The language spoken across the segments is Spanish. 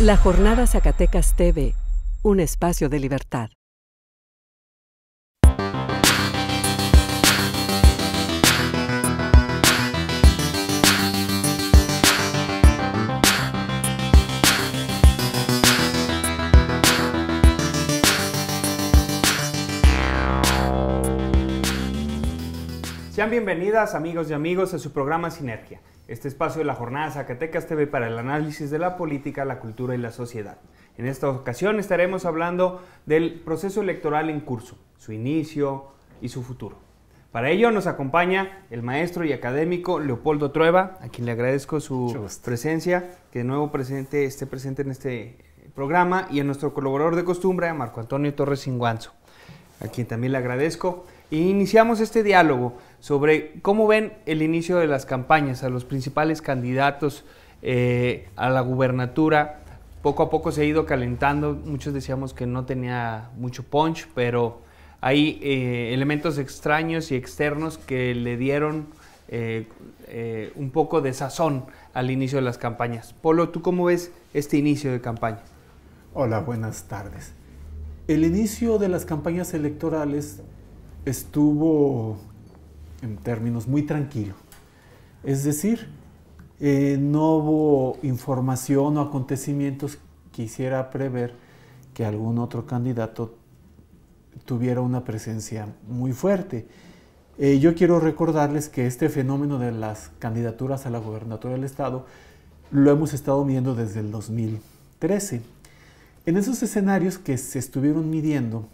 La Jornada Zacatecas TV, un espacio de libertad. Sean bienvenidas, amigos y amigos, a su programa Sinergia, este espacio de la Jornada Zacatecas TV para el análisis de la política, la cultura y la sociedad. En esta ocasión estaremos hablando del proceso electoral en curso, su inicio y su futuro. Para ello nos acompaña el maestro y académico Leopoldo Trueba, a quien le agradezco su presencia, que de nuevo esté presente en este programa, y a nuestro colaborador de costumbre, a Marco Antonio Torres Cinguanzo, a quien también le agradezco. Y iniciamos este diálogo sobre cómo ven el inicio de las campañas a los principales candidatos a la gubernatura. Poco a poco se ha ido calentando, muchos decíamos que no tenía mucho punch, pero hay elementos extraños y externos que le dieron un poco de sazón al inicio de las campañas. Polo, ¿tú cómo ves este inicio de campaña? Hola, buenas tardes. El inicio de las campañas electorales estuvo en términos muy tranquilo. Es decir, no hubo información o acontecimientos que hiciera prever que algún otro candidato tuviera una presencia muy fuerte. Yo quiero recordarles que este fenómeno de las candidaturas a la gobernatura del estado lo hemos estado midiendo desde el 2013. En esos escenarios que se estuvieron midiendo,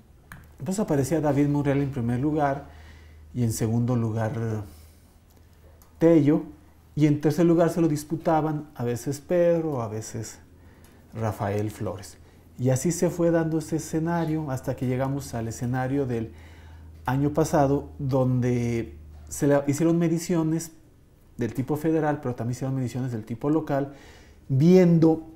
entonces aparecía David Monreal en primer lugar, y en segundo lugar Tello, y en tercer lugar se lo disputaban a veces Pedro, a veces Rafael Flores. Y así se fue dando ese escenario hasta que llegamos al escenario del año pasado, donde se hicieron mediciones del tipo federal, pero también hicieron mediciones del tipo local, viendo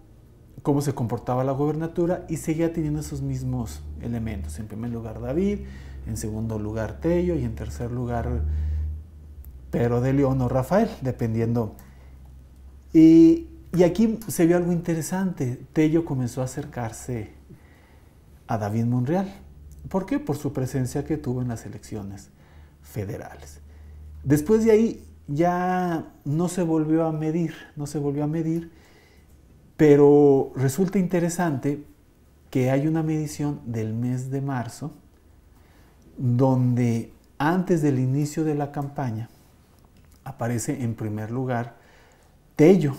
cómo se comportaba la gobernatura, y seguía teniendo esos mismos elementos. En primer lugar David, en segundo lugar Tello, y en tercer lugar Pedro de León o Rafael, dependiendo. Y aquí se vio algo interesante. Tello comenzó a acercarse a David Monreal. ¿Por qué? Por su presencia que tuvo en las elecciones federales. Después de ahí ya no se volvió a medir, pero resulta interesante que hay una medición del mes de marzo donde antes del inicio de la campaña aparece en primer lugar Tello,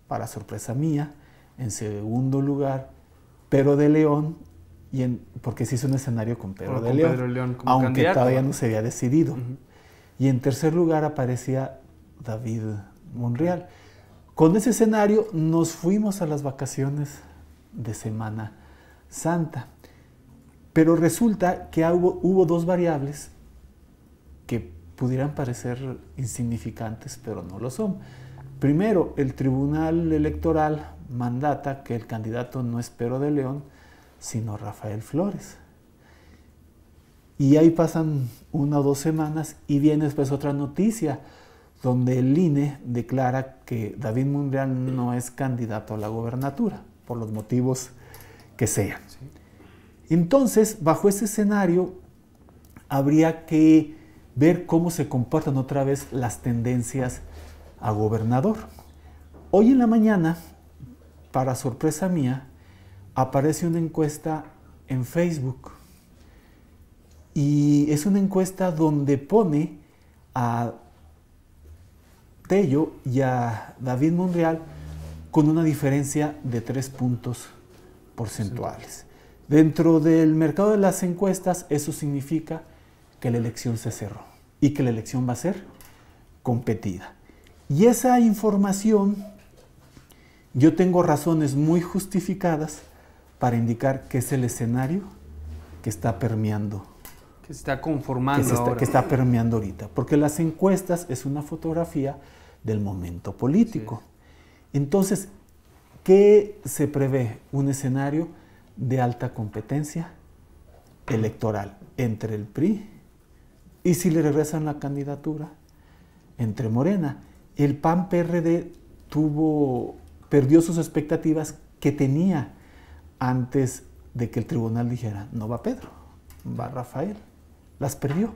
para sorpresa mía, en segundo lugar Pedro de León, porque se hizo un escenario con Pedro de León, aunque candidato, todavía no se había decidido. Y en tercer lugar aparecía David Monreal. Con ese escenario nos fuimos a las vacaciones de Semana Santa, pero resulta que hubo dos variables que pudieran parecer insignificantes, pero no lo son. Primero, el Tribunal Electoral mandata que el candidato no es Pedro de León, sino Rafael Flores. Y ahí pasan 1 o 2 semanas y viene después otra noticia, donde el INE declara que David Monreal no es candidato a la gobernatura, por los motivos que sean. Sí. Entonces, bajo ese escenario, habría que ver cómo se comportan otra vez las tendencias a gobernador. Hoy en la mañana, para sorpresa mía, aparece una encuesta en Facebook. Y es una encuesta donde pone a Tello y a David Monreal con una diferencia de 3 puntos porcentuales. Dentro del mercado de las encuestas, eso significa que la elección se cerró y que la elección va a ser competida. Y esa información, yo tengo razones muy justificadas para indicar que es el escenario que está permeando. Que se está conformando ahora. Que está permeando ahorita. Porque las encuestas es una fotografía del momento político. Sí. Entonces, ¿qué se prevé? Un escenario de alta competencia electoral entre el PRI y, si le regresan la candidatura, entre Morena. El PAN-PRD perdió sus expectativas que tenía antes de que el tribunal dijera, no va Pedro, va Rafael. Las perdió.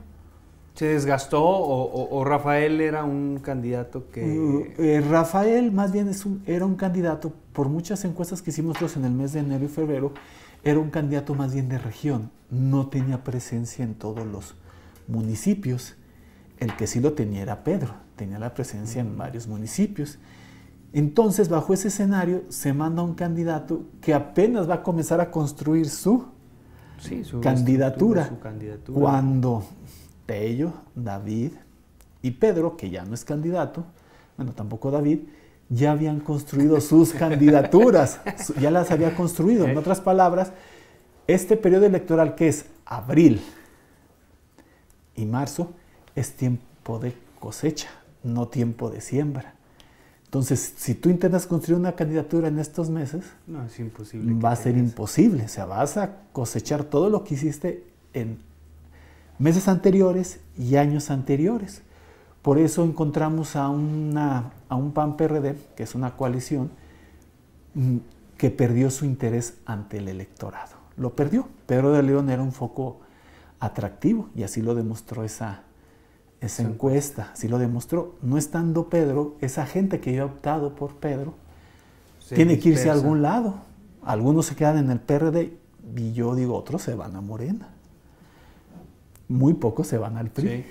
¿Se desgastó o Rafael era un candidato que...? Rafael más bien era un candidato, por muchas encuestas que hicimos nosotros en el mes de enero y febrero, era un candidato más bien de región, no tenía presencia en todos los municipios. El que sí lo tenía era Pedro, tenía la presencia en varios municipios. Entonces, bajo ese escenario, se manda un candidato que apenas va a comenzar a construir su candidatura. Cuando Tello, David y Pedro, que ya no es candidato, bueno, tampoco David, ya habían construido sus candidaturas, ya las había construido. En otras palabras, este periodo electoral, que es abril y marzo, es tiempo de cosecha, no tiempo de siembra. Entonces, si tú intentas construir una candidatura en estos meses, no, es imposible. Va a ser imposible. O sea, vas a cosechar todo lo que hiciste en meses anteriores y años anteriores. Por eso encontramos a un PAN-PRD, que es una coalición, que perdió su interés ante el electorado. Lo perdió. Pedro de León era un foco atractivo y así lo demostró esa encuesta. Así lo demostró. No estando Pedro, esa gente que había optado por Pedro tiene que irse a algún lado. Algunos se quedan en el PRD y yo digo, otros se van a Morena. Muy pocos se van al PRI. Sí.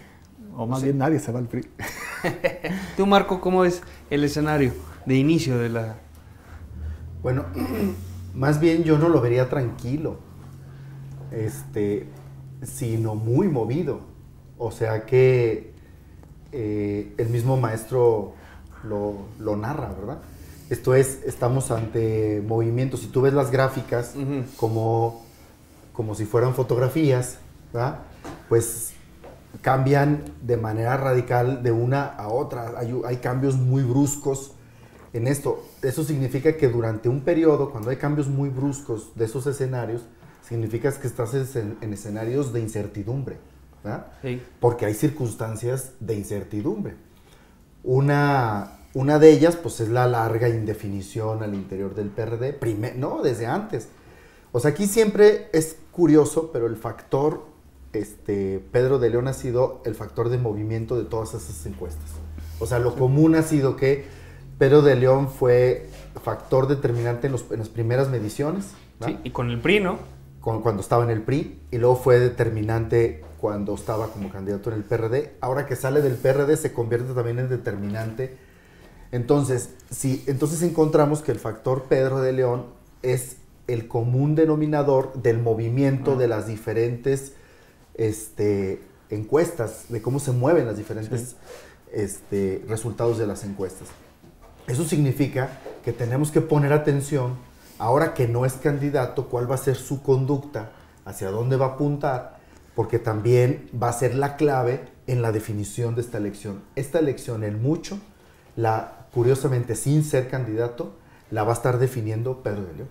O más bien nadie se va al PRI. Tú, Marco, ¿cómo es el escenario de inicio de la...? Bueno, más bien yo no lo vería tranquilo, sino muy movido. O sea que el mismo maestro lo narra, ¿verdad? Esto es, estamos ante movimientos. Si tú ves las gráficas como si fueran fotografías, ¿verdad? Pues cambian de manera radical de una a otra. Hay cambios muy bruscos en esto. Eso significa que durante un periodo, cuando hay cambios muy bruscos de esos escenarios, significa que estás en escenarios de incertidumbre, ¿verdad? Sí. Porque hay circunstancias de incertidumbre. Una de ellas, pues, es la larga indefinición al interior del PRD, no, desde antes. O sea, aquí siempre es curioso, pero el factor Pedro de León ha sido el factor de movimiento de todas esas encuestas. O sea, lo común ha sido que Pedro de León fue factor determinante en las primeras mediciones, ¿no? Sí, y con el PRI, ¿no? Cuando estaba en el PRI, y luego fue determinante cuando estaba como candidato en el PRD. Ahora que sale del PRD se convierte también en determinante. Entonces, entonces encontramos que el factor Pedro de León es el común denominador del movimiento de las diferentes encuestas, de cómo se mueven las diferentes resultados de las encuestas. Eso significa que tenemos que poner atención, ahora que no es candidato, cuál va a ser su conducta, hacia dónde va a apuntar, porque también va a ser la clave en la definición de esta elección. Esta elección, en mucho, curiosamente, sin ser candidato, la va a estar definiendo Pedro de León.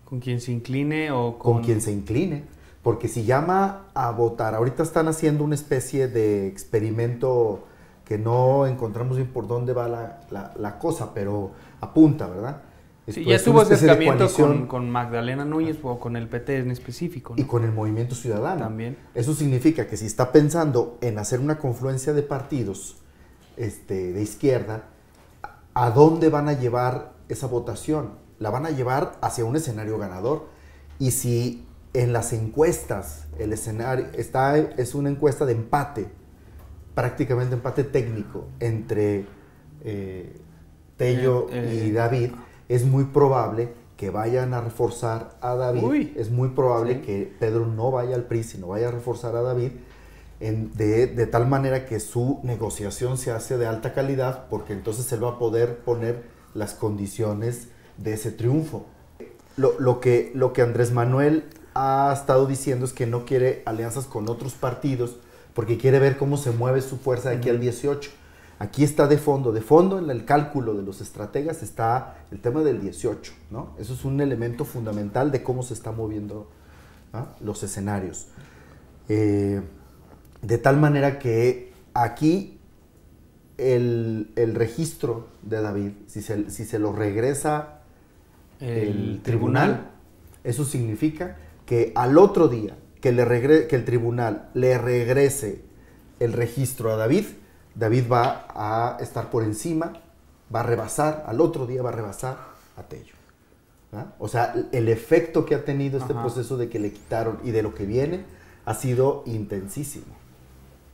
¿Con quien se incline o con quien se incline? Porque si llama a votar, ahorita están haciendo una especie de experimento que no encontramos bien por dónde va la cosa, pero apunta, ¿verdad? Sí, ya tuvo acercamiento con Magdalena Núñez o con el PT en específico, ¿no? Y con el Movimiento Ciudadano. También. Eso significa que si está pensando en hacer una confluencia de partidos de izquierda, ¿a dónde van a llevar esa votación? La van a llevar hacia un escenario ganador. Y si en las encuestas el escenario es una encuesta de empate, prácticamente empate técnico entre Tello y David, es muy probable que vayan a reforzar a David. Es muy probable que Pedro no vaya al PRI, sino vaya a reforzar a David, de tal manera que su negociación se hace de alta calidad, porque entonces él va a poder poner las condiciones de ese triunfo. Lo que Andrés Manuel ha estado diciendo es que no quiere alianzas con otros partidos, porque quiere ver cómo se mueve su fuerza de aquí al 18. Aquí está de fondo en el cálculo de los estrategas está el tema del 18, ¿no? Eso es un elemento fundamental de cómo se están moviendo, ¿no?, los escenarios. De tal manera que aquí el registro de David, si se lo regresa el tribunal. Eso significa que al otro día que el tribunal le regrese el registro a David, David va a estar por encima, va a rebasar, al otro día va a rebasar a Tello. ¿Ah? O sea, el efecto que ha tenido este proceso de que le quitaron y de lo que viene ha sido intensísimo.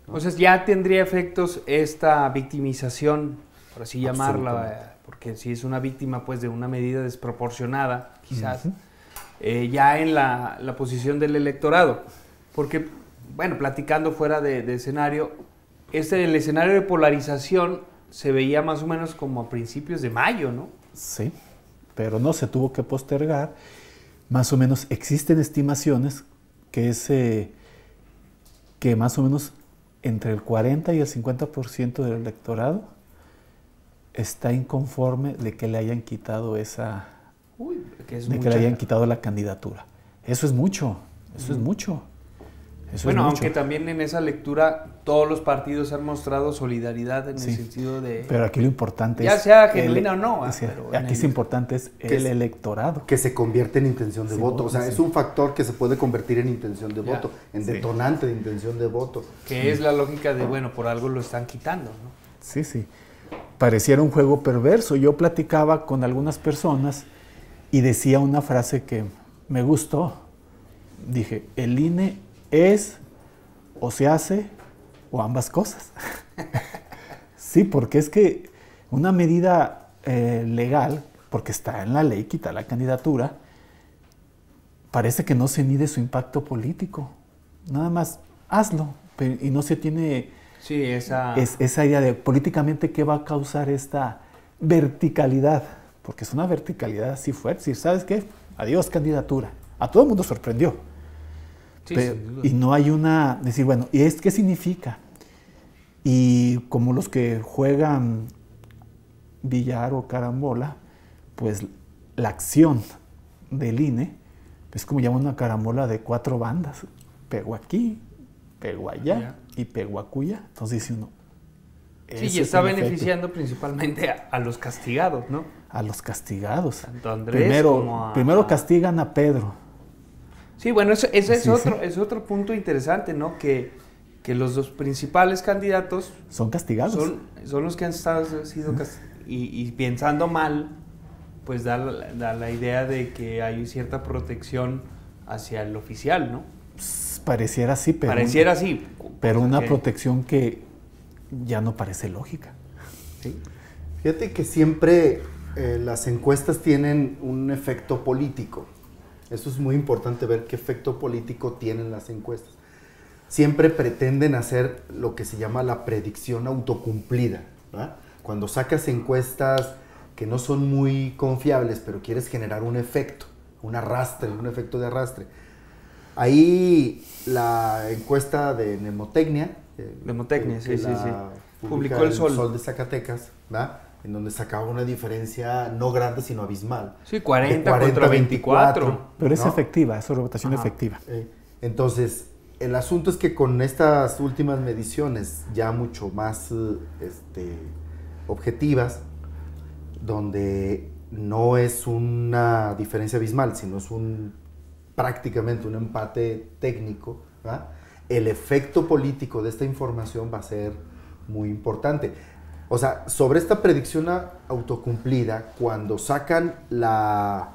¿No? O sea, ya tendría efectos esta victimización, por así llamarla, porque si es una víctima pues de una medida desproporcionada, quizás, ya en la posición del electorado. Porque, bueno, platicando fuera de escenario, el escenario de polarización se veía más o menos como a principios de mayo, ¿no? Sí, pero no, se tuvo que postergar. Más o menos existen estimaciones que más o menos entre el 40 y el 50% del electorado está inconforme de que le hayan quitado que le hayan quitado la candidatura. Eso es mucho, eso es mucho. Bueno, aunque también en esa lectura todos los partidos han mostrado solidaridad en el sentido de... Pero aquí lo importante ya es... sea genuina o no. Aquí es importante es el electorado. Que se convierte en intención de voto. O sea, es un factor que se puede convertir en intención de voto, en detonante de intención de voto. Que es la lógica de, bueno, por algo lo están quitando, ¿no? Sí, sí. Pareciera un juego perverso. Yo platicaba con algunas personas y decía una frase que me gustó. Dije, el INE es o se hace o ambas cosas. Sí, porque es que una medida legal, porque está en la ley, quita la candidatura, parece que no se mide su impacto político. Nada más hazlo, y no se tiene esa idea de políticamente qué va a causar esta verticalidad, porque es una verticalidad así fuerte. ¿Sabes qué? Adiós candidatura. A todo el mundo sorprendió. Sí, y no hay decir, bueno, ¿y qué significa? Y como los que juegan billar o carambola, pues la acción del INE es como llama una carambola de 4 bandas. Pego aquí, pego allá y pego acuya. Entonces dice uno... Sí, y está beneficiando principalmente a los castigados, ¿no? A los castigados. Tanto a Andrés primero castigan a Pedro. Sí, bueno, eso es otro punto interesante, ¿no? Que los dos principales candidatos son castigados. Son los que han sido castigados. Y pensando mal, pues da la idea de que hay cierta protección hacia el oficial, ¿no? Pareciera así, pero una protección que ya no parece lógica. ¿Sí? Fíjate que siempre las encuestas tienen un efecto político. Eso es muy importante, ver qué efecto político tienen las encuestas. Siempre pretenden hacer lo que se llama la predicción autocumplida, ¿verdad? Cuando sacas encuestas que no son muy confiables, pero quieres generar un efecto, un efecto de arrastre. Ahí la encuesta de Mnemotecnia, publicó el Sol de Zacatecas, ¿verdad? En donde sacaba una diferencia no grande, sino abismal. Sí, 40 contra 24. Pero es efectiva, es una votación efectiva. Entonces, el asunto es que con estas últimas mediciones, ya mucho más objetivas, donde no es una diferencia abismal, sino es prácticamente un empate técnico, ¿verdad? El efecto político de esta información va a ser muy importante. O sea, sobre esta predicción autocumplida, cuando sacan la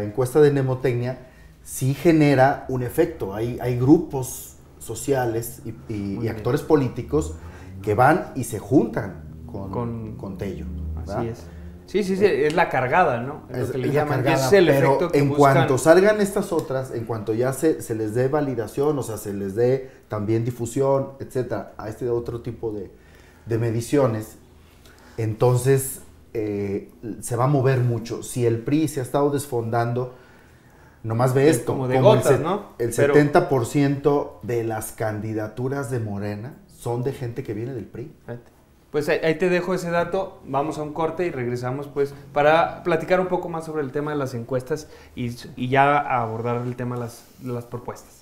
encuesta de Mnemotecnia, sí genera un efecto. Hay grupos sociales y actores políticos que van y se juntan con Tello, ¿verdad? Así es. Sí, es la cargada, ¿no? Es lo que le llaman. Cargada, es el pero efecto que en buscan. cuanto salgan estas otras, en cuanto ya se les dé validación, o sea, se les dé también difusión, etcétera, a este otro tipo de mediciones, entonces se va a mover mucho. Si el PRI se ha estado desfondando, nomás ve esto, como de gotas, ¿no? El 70% de las candidaturas de Morena son de gente que viene del PRI. Pues ahí te dejo ese dato, vamos a un corte y regresamos pues para platicar un poco más sobre el tema de las encuestas y ya abordar el tema de las propuestas.